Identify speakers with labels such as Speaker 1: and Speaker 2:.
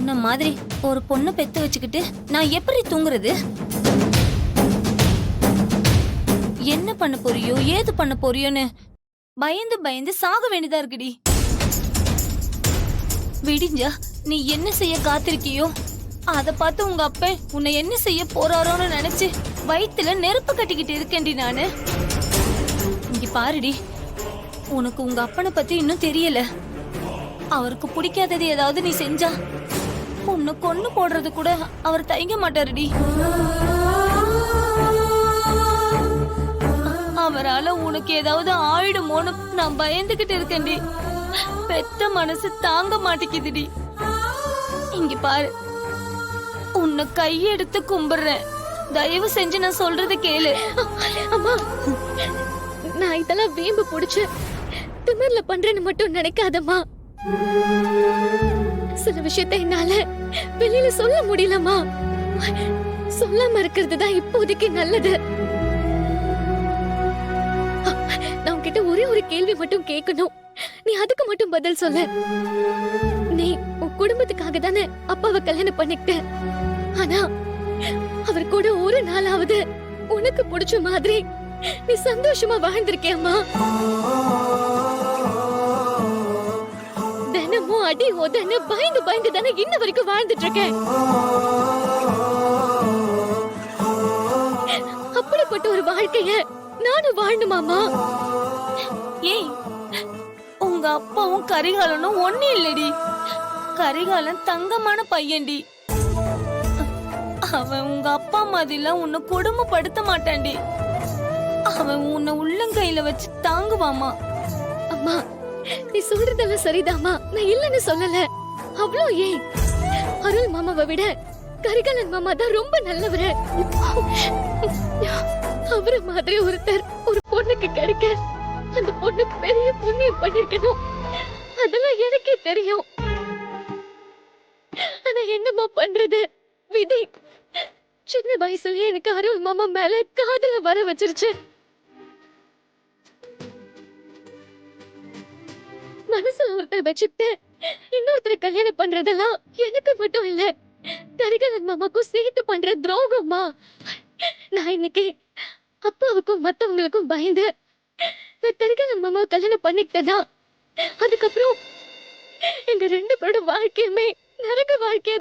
Speaker 1: உன்ன மாதிரி ஒரு பொண்ணை பெத்து வச்சுக்கிட்டு நான் எப்படி தூங்குறது? என்ன பண்ண போறியோ ஏது பண்ண போறியோன்னு பயந்து பயந்து சாக வேண்டியதா இருக்குடி. விடிஞ்சா நீ என்ன செய்ய காத்திருக்கியோ அத பார்த்து உங்க அப்பா உன்னை என்ன செய்ய போறாரோன்னு நினைச்சு வயித்துல நெருப்பு கட்டிக்கிட்டு இருக்கேன்டி நானு. இங்க பாருடி, உனக்கு உங்க அப்பனை பத்தி இன்னும் தெரியல. அவருக்கு பிடிக்காதது ஏதாவது நீ செஞ்சா உன்னை கொன்னு போடுறது கூட அவர் தயங்க மாட்டாருடி. அவரால உனக்கு ஏதாவது ஆயிடுமோன்னு நான் பயந்துகிட்டு இருக்கேன்டி. பெத்த மனசு தாங்க மாட்டேங்குதுடி. இங்க பாரு, உன்னை கையெடுத்து கும்பிடுறேன், தயவு செஞ்சு நான் சொல்றது கேளு.
Speaker 2: அம்மா, நான் இதெல்லாம் வீம்பு புடிச்சு திமிர்ல பண்றேன்னு மட்டும் நினைக்காதம்மா. சில விஷயத்தை என்னால வெளியில சொல்ல முடியலம்மா. சொல்லாம இருக்கிறது தான் இப்போதைக்கு நல்லது. நான் உன்கிட்ட ஒரே ஒரு கேள்வி மட்டும் கேட்கணும், நீ அதுக்கு மட்டும் பதில் சொல்லு. நீ உன் குடும்பத்துக்காக தானே அப்பாவை கல்யாணம் பண்ணிக்கிட்ட. ஆனா அவர் கூட ஒரு நாளாவது உனக்கு பிடிச்ச மாதிரி நீ சந்தோஷமா வாழ்ந்திருக்கியம்மா? தினமும் அடி உதன்னு பயந்து பயந்து தானே இன்ன வரைக்கும் வாழ்ந்துட்டு இருக்கேன். அப்படிப்பட்ட ஒரு வாழ்க்கைய நானும் வாழணுமாமா?
Speaker 1: ஏய், உங்க அப்பாவும் கரிகாலனும் ஒண்ணு இல்லடி. கரிகாலன் தங்கமான பையன்டி. அவன் உங்க அப்பா மாதிரிலாம் உன்னை கொடுமைப்படுத்த மாட்டான்டி. அவன் உன்னை உள்ளங்கையில வச்சு தாங்குவாமா.
Speaker 2: அம்மா, நீ சொல்றதெல்லாம் சரிதாமா, நான் இல்லன்னு சொல்லல. அவ்வளோ ஏன், அருள் மாமாவை விட கரிகாலன் மாமா தான் ரொம்ப நல்லவரு. அவர மாதிரி ஒருத்தர் ஒரு பொண்ணுக்கு கிடைக்க அந்த பொண்ணு பெரிய புண்ணியம் பண்ணிருக்கணும். அதெல்லாம் எனக்கே தெரியும். ஆனா என்னமா பண்றது, விதி சின்ன வயசுலயே எனக்கு அருள் மாமா மேல காதல வர வச்சிருச்சு. மனசுல ஒருத்தர் வச்சுட்டு இன்னொருத்தர் கல்யாணம் பண்றதெல்லாம் எனக்கு மட்டும் இல்ல, கரிகாலன் மாமாக்கும் சேர்த்து பண்ற துரோகமா. நான் இன்னைக்கு அப்பாவுக்கும் மத்தவங்களுக்கும் பயந்து கரிகாலன் மாமா கல்யாணம் பண்ணிக்கிட்டதா, அதுக்கப்புறம் எங்க ரெண்டு பேரோட வாழ்க்கையுமே நரக வாழ்க்கைய